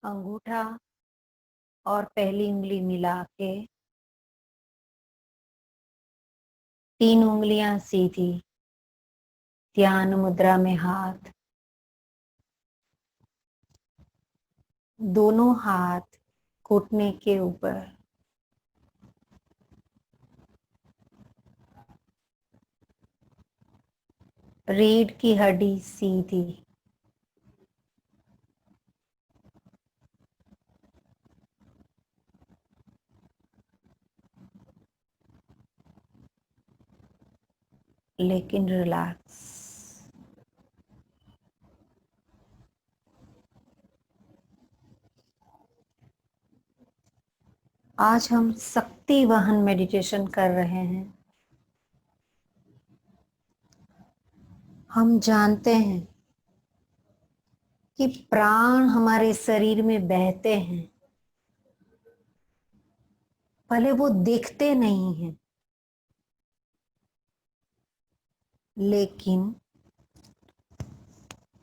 अंगूठा और पहली उंगली मिला के 3 उंगलियां सीधी, ध्यान मुद्रा में हाथ, दोनों हाथ घुटने के ऊपर, रीढ़ की हड्डी सीधी, लेकिन रिलैक्स। आज हम शक्ति वहन मेडिटेशन कर रहे हैं। हम जानते हैं कि प्राण हमारे शरीर में बहते हैं, भले वो दिखते नहीं हैं, लेकिन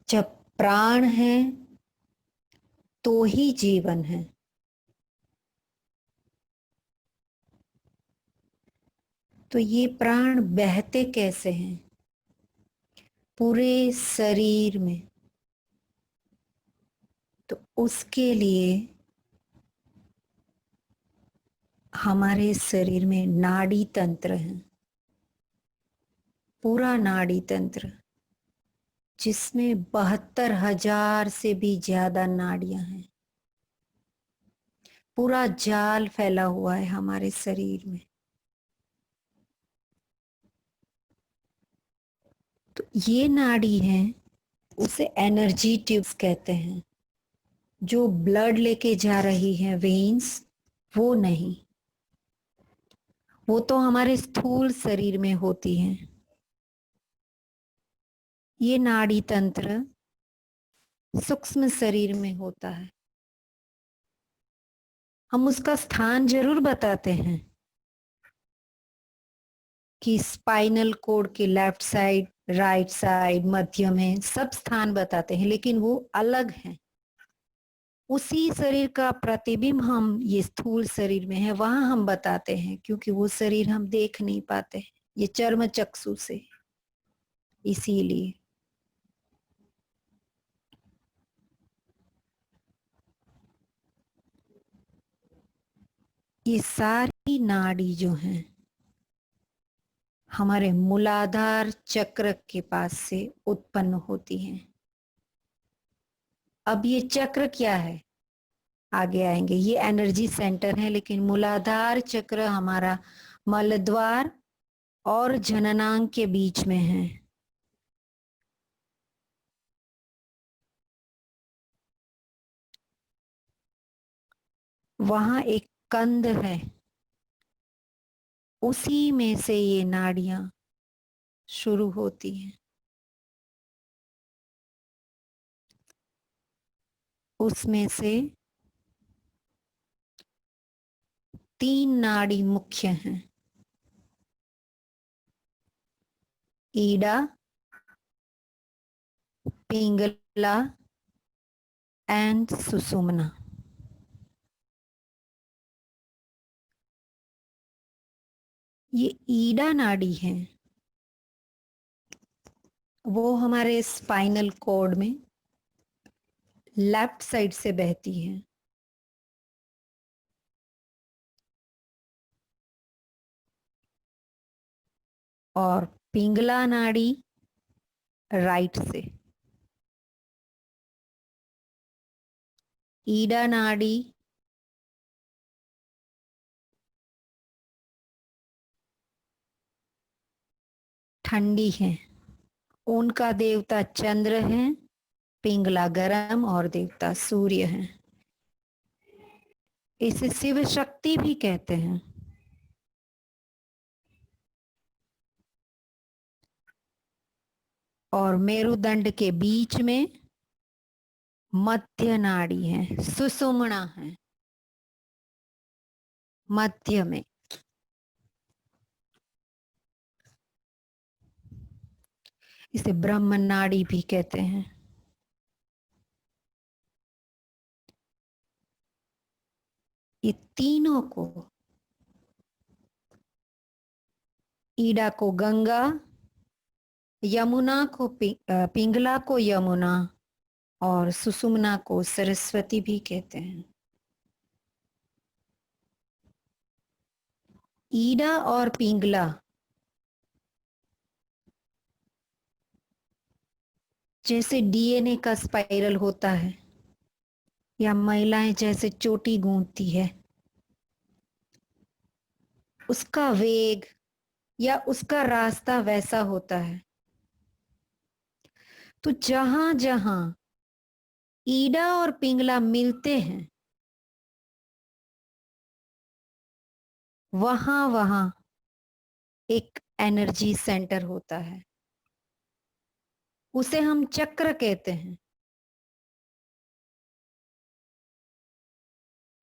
जब प्राण है तो ही जीवन है। तो ये प्राण बहते कैसे हैं? पूरे शरीर में। तो उसके लिए हमारे शरीर में नाड़ी तंत्र है, पूरा नाड़ी तंत्र, जिसमें 72,000 से भी ज्यादा नाड़ियां हैं। पूरा जाल फैला हुआ है हमारे शरीर में। तो ये नाड़ी है, उसे एनर्जी ट्यूब्स कहते हैं, जो ब्लड लेके जा रही है, वेन्स, वो नहीं, वो तो हमारे स्थूल शरीर में होती हैं। ये नाड़ी तंत्र सूक्ष्म शरीर में होता है। हम उसका स्थान जरूर बताते हैं कि स्पाइनल कोड के लेफ्ट साइड, राइट साइड, मध्य में, सब स्थान बताते हैं, लेकिन वो अलग हैं। उसी शरीर का प्रतिबिंब हम ये स्थूल शरीर में है, वहां हम बताते हैं, क्योंकि वो शरीर हम देख नहीं पाते, ये चर्म चक्षु से, इसीलिए। ये सारी नाड़ी जो हैं हमारे मूलाधार चक्र के पास से उत्पन्न होती हैं। अब ये चक्र क्या है, आगे आएंगे। ये एनर्जी सेंटर है, लेकिन मूलाधार चक्र हमारा मलद्वार और जननांग के बीच में है। वहां एक कंद है, उसी में से ये नाड़ियां शुरू होती हैं। उसमें से 3 नाड़ी मुख्य हैं, ईडा, पिंगला एंड सुषुम्ना। ये ईडा नाड़ी है, वो हमारे स्पाइनल कॉर्ड में लेफ्ट साइड से बहती है। और पिंगला नाड़ी राइट से। ईडा नाड़ी ठंडी है, उनका देवता चंद्र है, पिंगला गरम और देवता सूर्य है। इसे शिव शक्ति भी कहते हैं। और मेरुदंड के बीच में मध्य नाड़ी है, सुषुम्ना है मध्य में। इसे ब्रह्म नाड़ी भी कहते हैं। ये तीनों को, ईडा को गंगा, यमुना को पिंगला को यमुना और सुषुम्ना को सरस्वती भी कहते हैं। ईडा और पिंगला जैसे डीएनए का स्पाइरल होता है या महिलाएं जैसे चोटी गूंथती है, उसका वेग या उसका रास्ता वैसा होता है। तो जहां जहां ईडा और पिंगला मिलते हैं वहां वहां एक एनर्जी सेंटर होता है, उसे हम चक्र कहते हैं।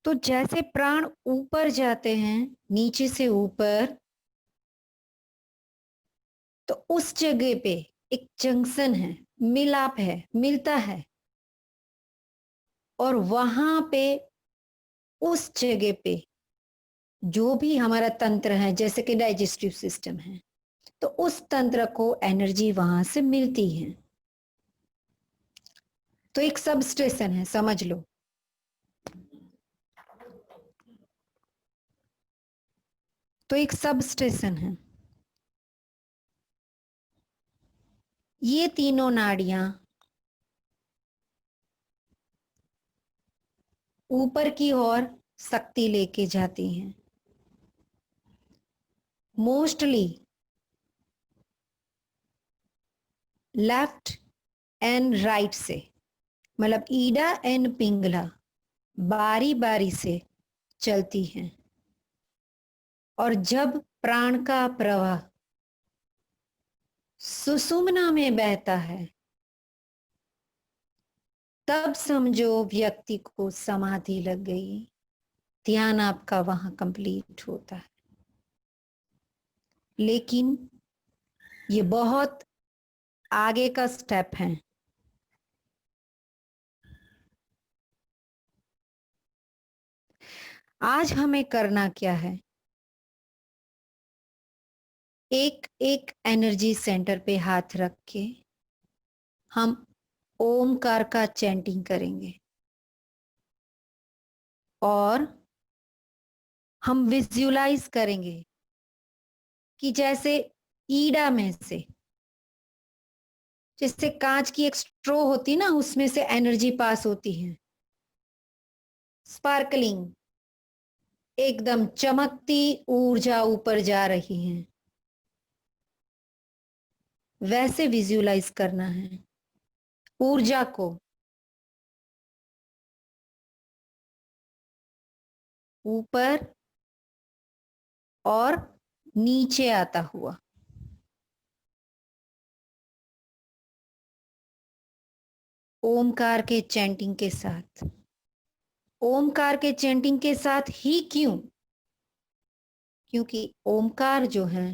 तो जैसे प्राण ऊपर जाते हैं नीचे से ऊपर, तो उस जगह पे एक जंक्शन है, मिलाप है, मिलता है, और वहां पे उस जगह पे जो भी हमारा तंत्र है, जैसे कि डाइजेस्टिव सिस्टम है, तो उस तंत्र को एनर्जी वहां से मिलती है। तो एक सब स्टेशन है, समझ लो। तो एक सब स्टेशन है। ये तीनों नाड़ियां ऊपर की ओर शक्ति लेके जाती हैं। मोस्टली लेफ्ट एंड राइट से, मतलब ईडा एंड पिंगला बारी बारी से चलती हैं। और जब प्राण का प्रवाह सुषुम्ना में बहता है, तब समझो व्यक्ति को समाधि लग गई, ध्यान आपका वहां कंप्लीट होता है। लेकिन ये बहुत आगे का स्टेप है। आज हमें करना क्या है, एक एक एनर्जी सेंटर पे हाथ रख के हम ओमकार का चैंटिंग करेंगे और हम विजुलाइज करेंगे कि जैसे ईड़ा में से, जैसे कांच की एक स्ट्रो होती ना, उसमें से एनर्जी पास होती है, स्पार्कलिंग, एकदम चमकती ऊर्जा ऊपर जा रही है, वैसे विजुलाइज करना है ऊर्जा को। ऊपर और नीचे आता हुआ, ओमकार के चैंटिंग के साथ। ओमकार के चैंटिंग के साथ ही क्यों? क्योंकि ओमकार जो है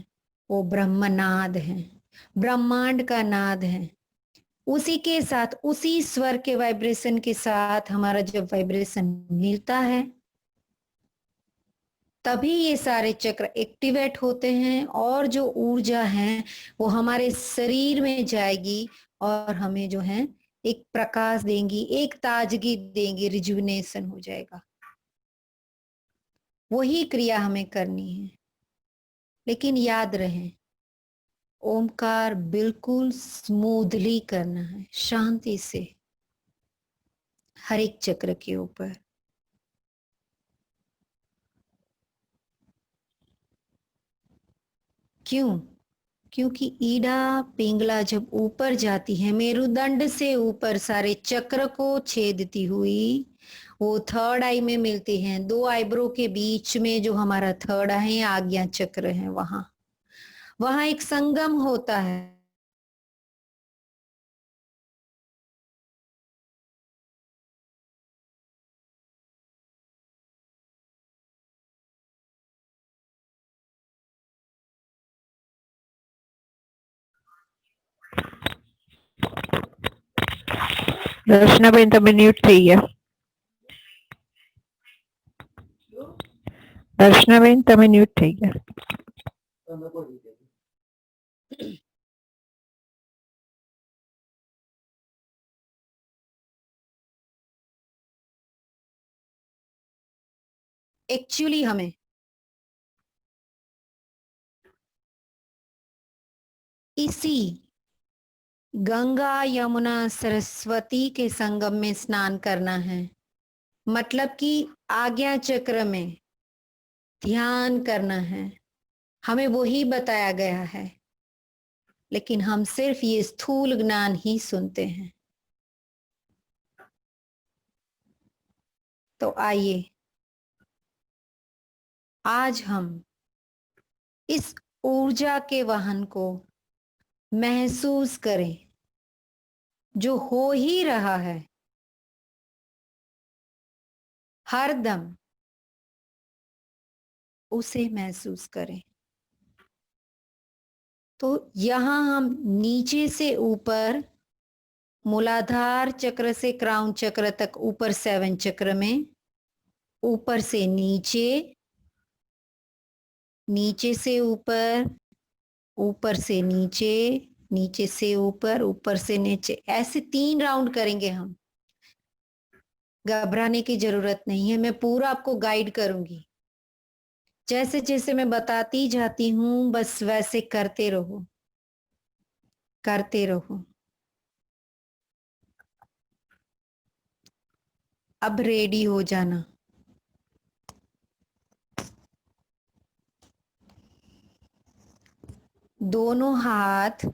वो ब्रह्मनाद है, ब्रह्मांड का नाद है। उसी के साथ, उसी स्वर के वाइब्रेशन के साथ हमारा जब वाइब्रेशन मिलता है, तभी ये सारे चक्र एक्टिवेट होते हैं और जो ऊर्जा है वो हमारे शरीर में जाएगी और हमें जो है एक प्रकाश देंगी, एक ताजगी देंगी, रिजुविनेशन हो जाएगा। वही क्रिया हमें करनी है। लेकिन याद रहे, ओमकार बिल्कुल स्मूथली करना है, शांति से, हर एक चक्र के ऊपर। क्यों? क्योंकि ईड़ा पिंगला जब ऊपर जाती है, मेरुदंड से ऊपर सारे चक्र को छेदती हुई, वो थर्ड आई में मिलती हैं। दो आईब्रो के बीच में जो हमारा थर्ड आई है, आज्ञा चक्र है, वहां वहां एक संगम होता है। દર્શનાબેન તમે મ્યુટ થઈ ગયા. દર્શનાબેન તમે મ્યુટ થઈ ગયા. एक्चुअली हमें इसी गंगा यमुना सरस्वती के संगम में स्नान करना है. मतलब कि आज्ञा चक्र में ध्यान करना है. हमें वही बताया गया है, लेकिन हम सिर्फ ये स्थूल ज्ञान ही सुनते हैं. तो आइए आज हम इस ऊर्जा के वाहन को महसूस करें जो हो ही रहा है हरदम, उसे महसूस करें. तो यहां हम नीचे से ऊपर मूलाधार चक्र से क्राउन चक्र तक ऊपर 7 चक्र में, ऊपर से नीचे, नीचे से ऊपर, ऊपर से नीचे, नीचे से ऊपर, ऊपर से नीचे, ऐसे 3 राउंड करेंगे हम. घबराने की जरूरत नहीं है, मैं पूरा आपको गाइड करूंगी. जैसे जैसे मैं बताती जाती हूं बस वैसे करते रहो, करते रहो. अब रेडी हो जाना. दोनों हाथ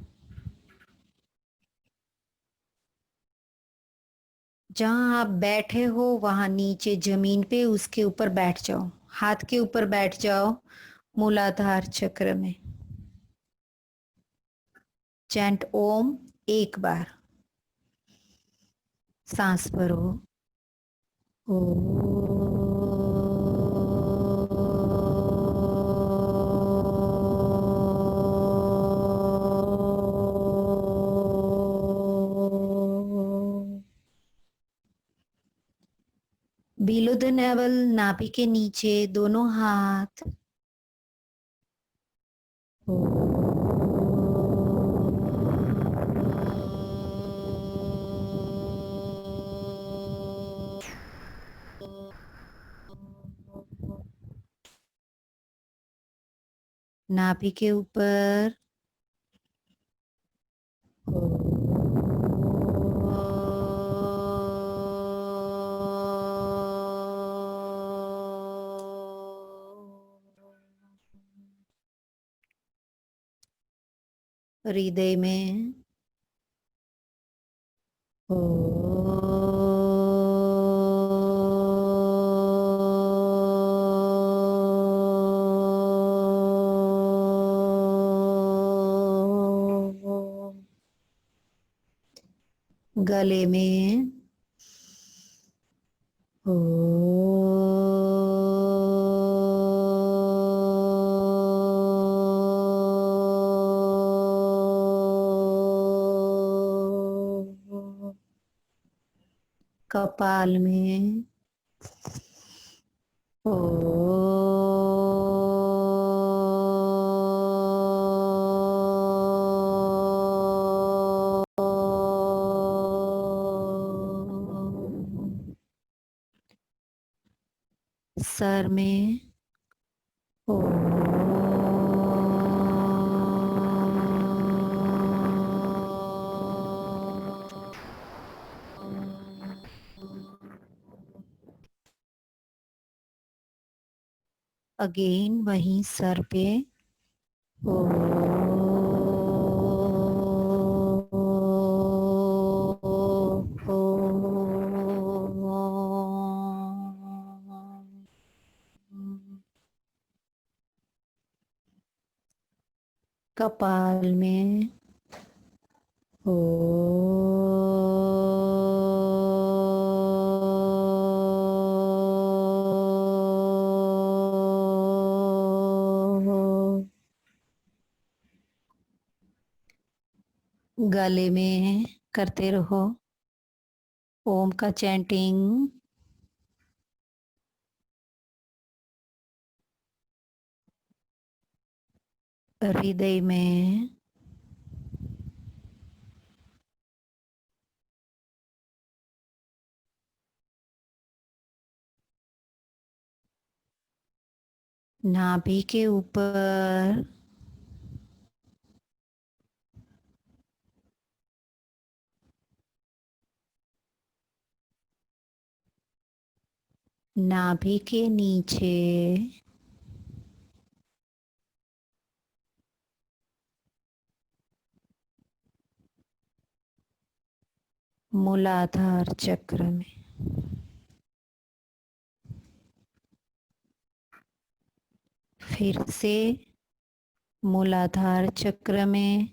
जहां आप बैठे हो वहां नीचे जमीन पे उसके ऊपर बैठ जाओ. हाथ के ऊपर बैठ जाओ मूलाधार चक्र में. चैंट ओम 1 बार. सांस भरो. बिलो द नेवल, नाभि के नीचे दोनों हाथ. नाभि के ऊपर. हृदय में. गले में. कपाल में. सर में. अगेन वहीं सर पे. कपाल में. गले में करते रहो ओम का चैंटिंग. हृदय में, नाभि के ऊपर, नाभि के नीचे, मूलाधार चक्र में, फिर से मूलाधार चक्र में,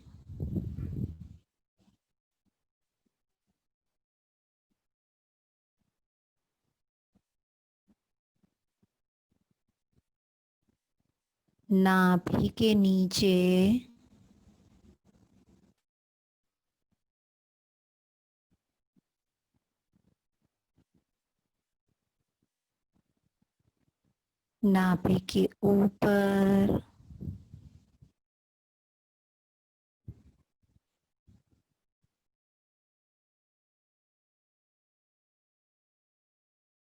नाभि के नीचे, नाभि के ऊपर,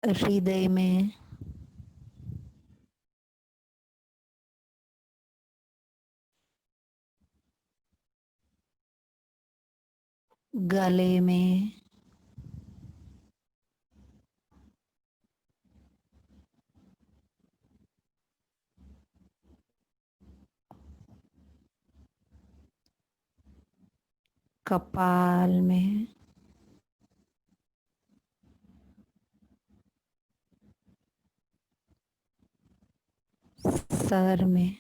हृदय में, गले में, कपाल में, सर में,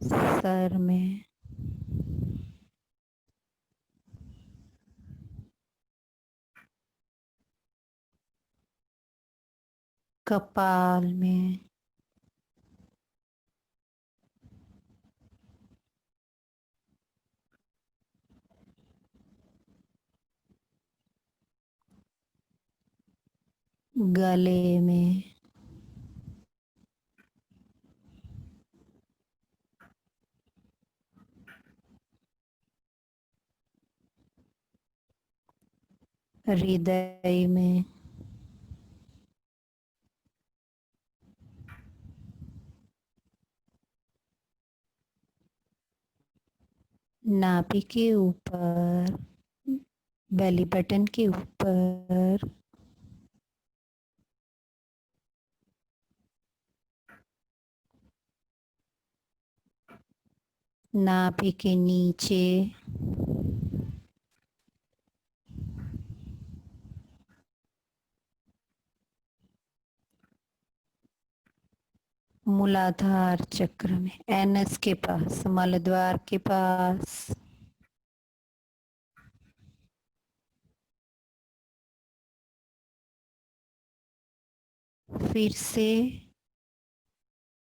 सर में, कपाल में, गले में, हृदय में, नाभि के ऊपर, बेली बटन के ऊपर, नाभि के नीचे, मूलाधार चक्र में, एनस के पास, मलद्वार के पास, फिर से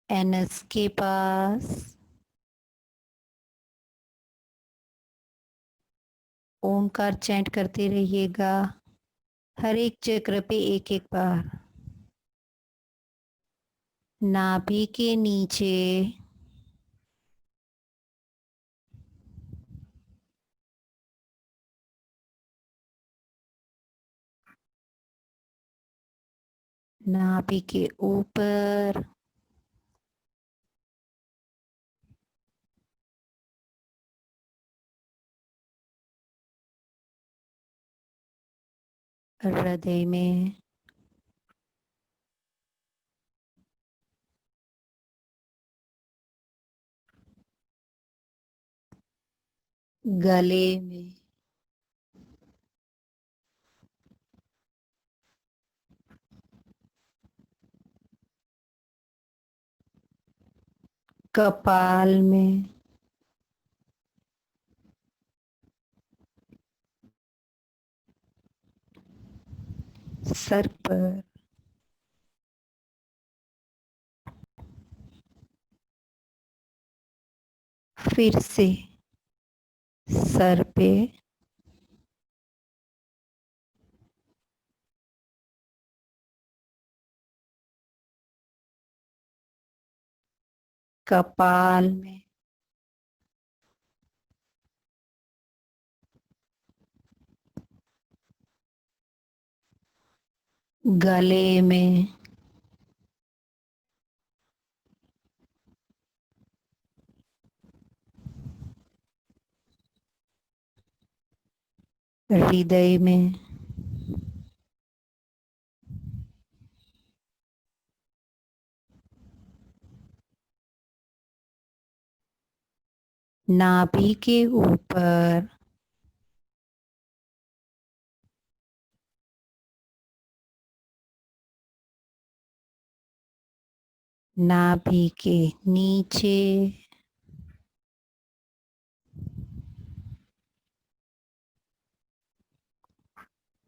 एनस के पास, ओमकार चैंट करते रहिएगा हर एक चक्र पे एक एक बार। नाभि के नीचे, नाभि के ऊपर, हृदय में, गले में, कपाल में, सर पर, फिर से सर पे, कपाल में, गले में, हृदय में, नाभि के ऊपर, नाभि के नीचे,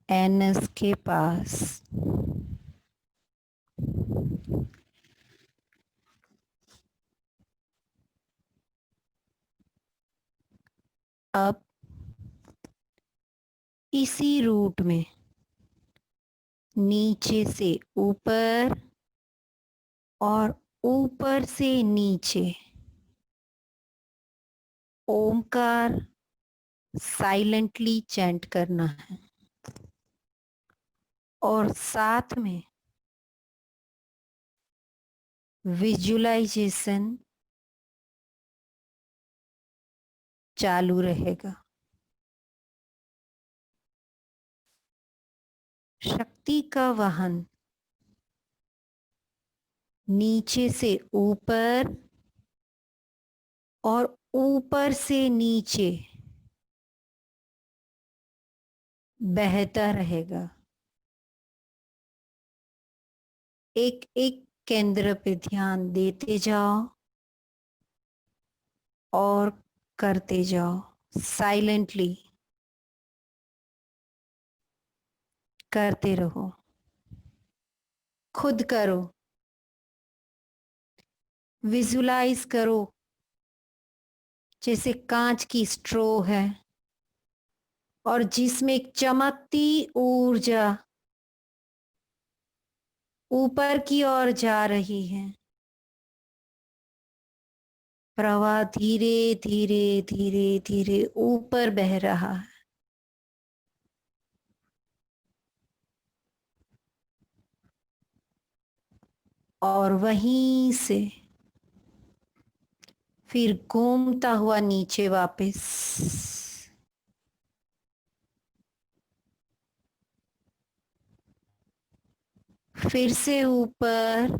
एनस के पास, अब इसी रूट में नीचे से ऊपर और ऊपर से नीचे ओमकार साइलेंटली चैंट करना है और साथ में विजुअलाइजेशन चालू रहेगा। शक्ति का वाहन नीचे से ऊपर और ऊपर से नीचे बहता रहेगा। एक एक केंद्र पे ध्यान देते जाओ और करते जाओ, साइलेंटली करते रहो, खुद करो, विजुलाइज करो जैसे कांच की स्ट्रो है और जिसमें एक चमकती ऊर्जा ऊपर की ओर जा रही है। प्रवाह धीरे धीरे धीरे धीरे ऊपर बह रहा है और वहीं से फिर घूमता हुआ नीचे वापस, फिर से ऊपर,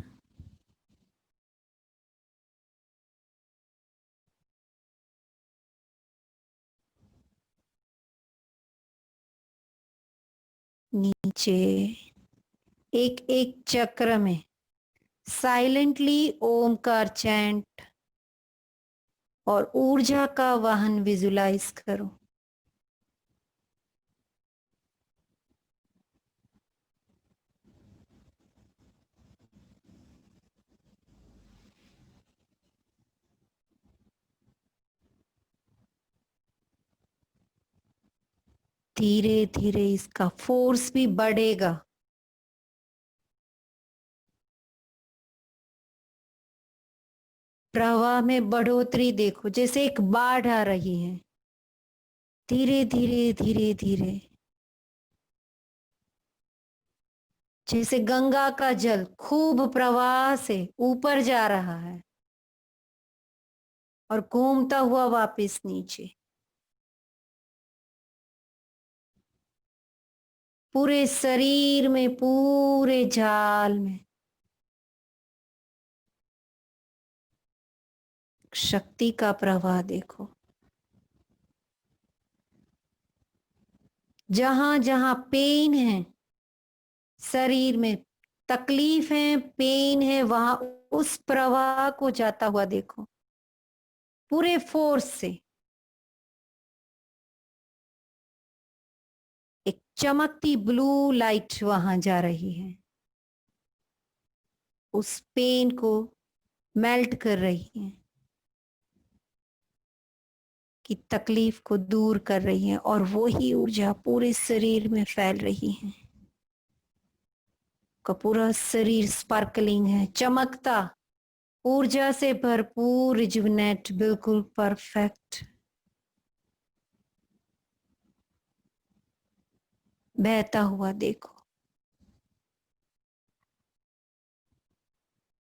नीचे, एक एक चक्र में साइलेंटली ओमकार चैंट और ऊर्जा का वाहन विजुलाइज करो। धीरे धीरे इसका फोर्स भी बढ़ेगा। प्रवाह में बढ़ोतरी देखो, जैसे एक बाढ़ आ रही है, धीरे धीरे धीरे धीरे, जैसे गंगा का जल खूब प्रवाह से ऊपर जा रहा है और घूमता हुआ वापस नीचे। पूरे शरीर में, पूरे जाल में शक्ति का प्रवाह देखो। जहां जहां पेन है, शरीर में तकलीफ है, पेन है, वहां उस प्रवाह को जाता हुआ देखो पूरे फोर्स से। एक चमकती ब्लू लाइट वहां जा रही है, उस पेन को मेल्ट कर रही है, कि तकलीफ को दूर कर रही है और वो ही ऊर्जा पूरे शरीर में फैल रही है। का पूरा शरीर स्पार्कलिंग है, चमकता ऊर्जा से भरपूर, रिजुविनेट, बिल्कुल परफेक्ट, बहता हुआ देखो।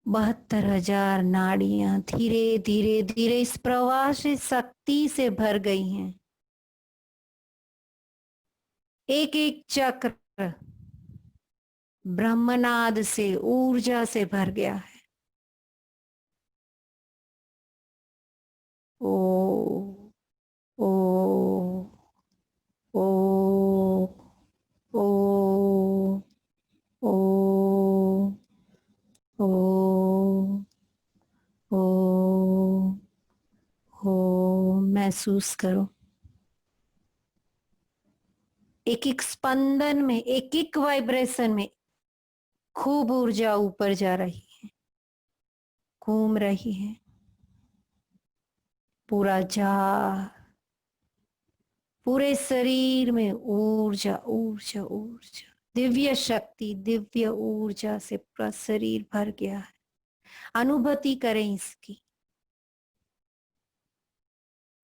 72,000 नाड़ियां धीरे धीरे धीरे इस प्रवाह से शक्ति से भर गई हैं। एक एक चक्र ब्रह्मनाद से, ऊर्जा से भर गया है। ओ ओ ओ ओ ओ ओ ओ ओ महसूस करो। एक एक स्पंदन में, एक एक वाइब्रेशन में खूब ऊर्जा ऊपर जा रही है, घूम रही है। पूरा जा, पूरे शरीर में ऊर्जा ऊर्जा ऊर्जा, दिव्य शक्ति, दिव्य ऊर्जा से पूरा शरीर भर गया है। अनुभूति करें इसकी।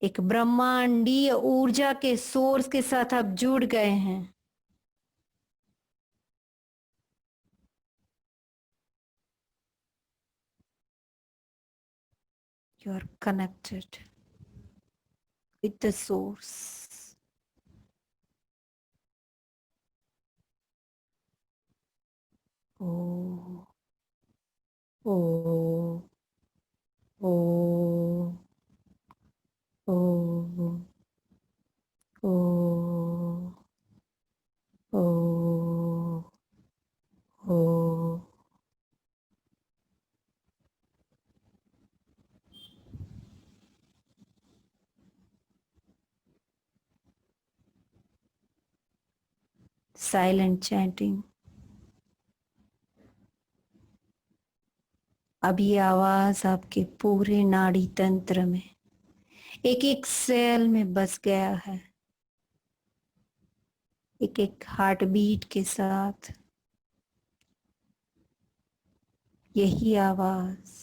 एक ब्रह्मांडीय ऊर्जा के सोर्स के साथ आप जुड़ गए हैं। You are connected with the source. Oh, oh, oh, oh, oh, oh, oh. Silent chanting. अब ये आवाज आपके पूरे नाड़ी तंत्र में, एक एक सेल में बस गया है। एक एक हार्ट बीट के साथ यही आवाज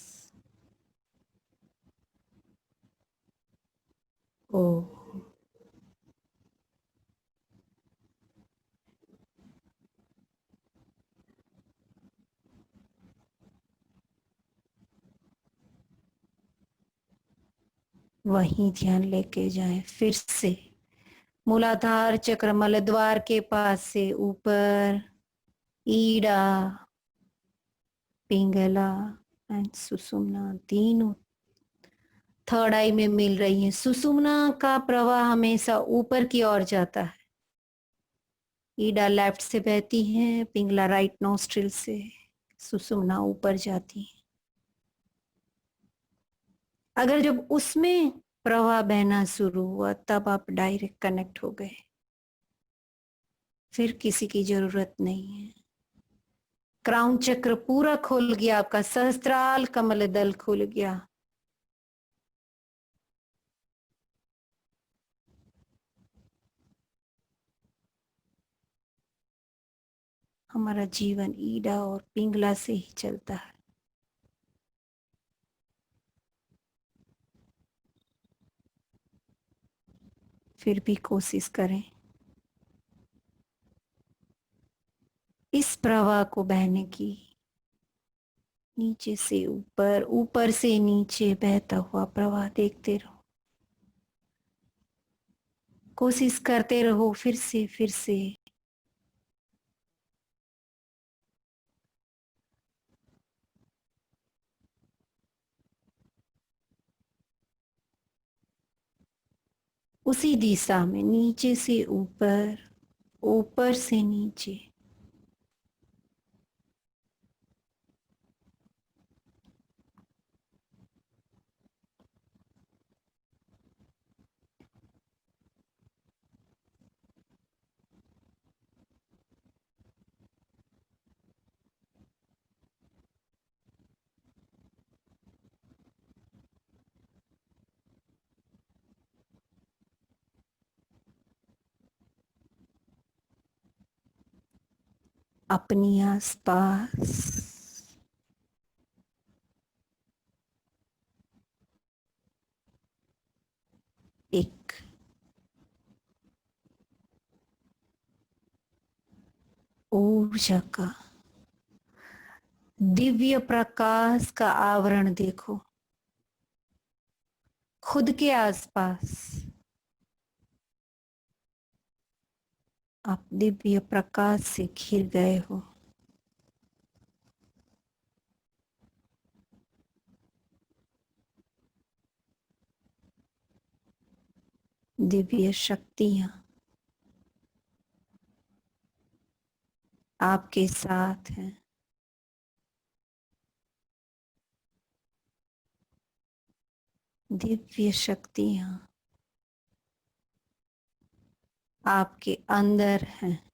ओ वहीं ध्यान लेके जाए। फिर से मूलाधार चक्र, मलद्वार के पास से ऊपर, ईड़ा, पिंगला एंड सुषुम्ना तीनों थर्ड आई में मिल रही है। सुषुम्ना का प्रवाह हमेशा ऊपर की ओर जाता है। ईडा लेफ्ट से बहती है, पिंगला राइट नोस्ट्रिल से, सुषुम्ना ऊपर जाती है। अगर जब उसमें प्रवाह बहना शुरू हुआ तब आप डायरेक्ट कनेक्ट हो गए, फिर किसी की जरूरत नहीं है। क्राउन चक्र पूरा खुल गया, आपका सहस्त्राल कमल दल खुल गया। हमारा जीवन ईडा और पिंगला से ही चलता है। फिर भी कोशिश करें इस प्रवाह को बहने की। नीचे से ऊपर, ऊपर से नीचे बहता हुआ प्रवाह देखते रहो। कोशिश करते रहो फिर से फिर से। उसी दिशा में नीचे से ऊपर, ऊपर से नीचे। अपनी आसपास ऊर्जा का दिव्य प्रकाश का आवरण देखो खुद के आसपास। आप दिव्य प्रकाश से घिर गए हो। दिव्य शक्तियां आपके साथ हैं। दिव्य शक्तियां आपके अंदर हैं।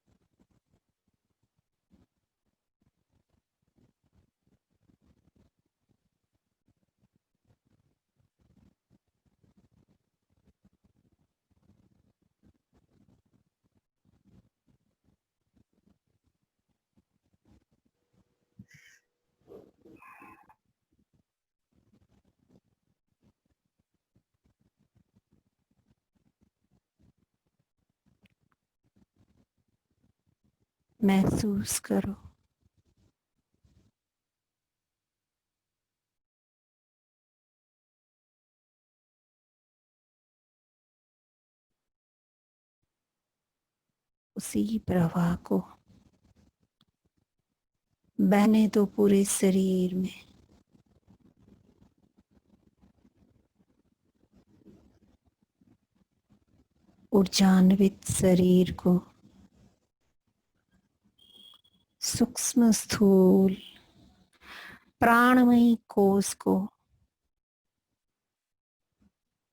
महसूस करो। उसी प्रवाह को बहने दो पूरे शरीर में। ऊर्जान्वित शरीर को, सूक्ष्म स्थूल प्राणमयी कोश को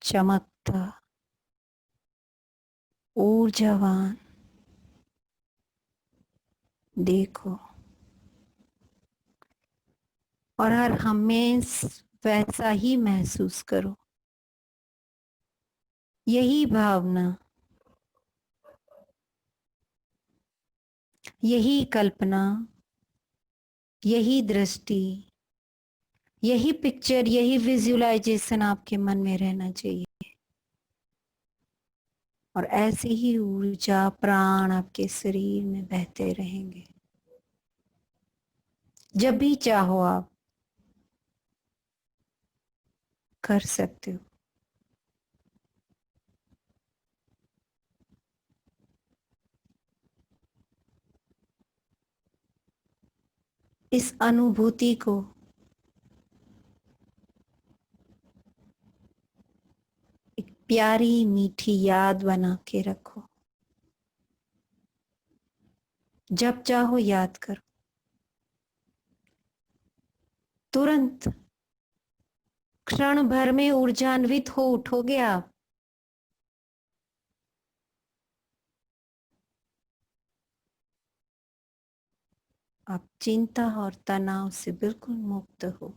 चमकता ऊर्जावान देखो और हर हमेशा वैसा ही महसूस करो। यही भावना, यही कल्पना, यही दृष्टि, यही पिक्चर, यही विजुअलाइजेशन आपके मन में रहना चाहिए। और ऐसे ही ऊर्जा प्राण आपके शरीर में बहते रहेंगे। जब भी चाहो आप कर सकते हो। इस अनुभूति को एक प्यारी मीठी याद बना के रखो। जब चाहो याद करो। तुरंत क्षण भर में ऊर्जान्वित हो उठोगे आप। आप चिंता और तनाव से बिल्कुल मुक्त हो।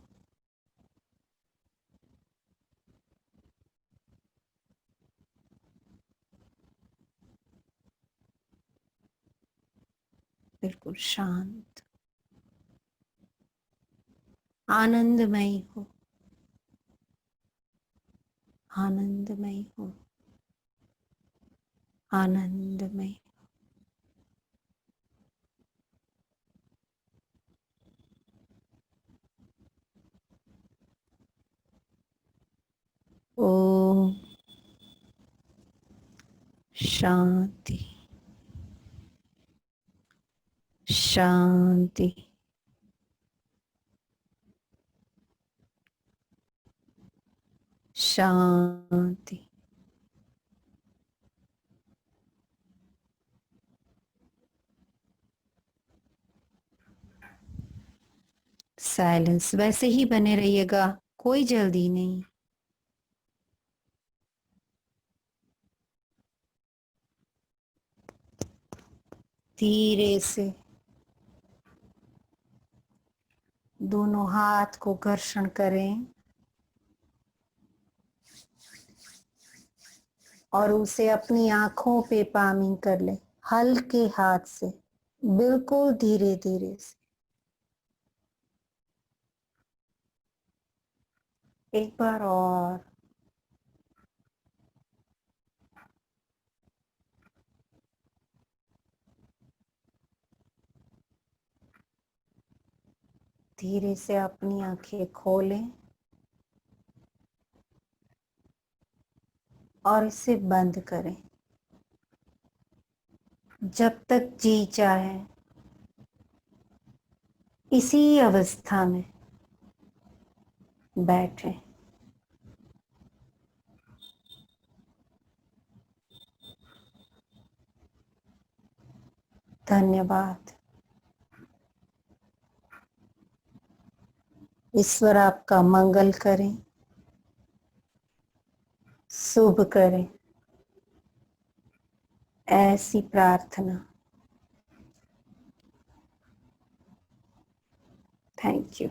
बिल्कुल शांत, आनंदमय हो। आनंदमय हो। आनंदमय। ओम शांति। शांति। शांति। साइलेंस वैसे ही बने रहिएगा, कोई जल्दी नहीं। धीरे से दोनों हाथ को घर्षण करें और उसे अपनी आंखों पे पामिंग कर ले, हल्के हाथ से, बिल्कुल धीरे धीरे से। एक बार और। धीरे से अपनी आंखें खोलें और इसे बंद करें। जब तक जी चाहे इसी अवस्था में बैठें। धन्यवाद। ईश्वर आपका मंगल करें, शुभ करें, ऐसी प्रार्थना। Thank you.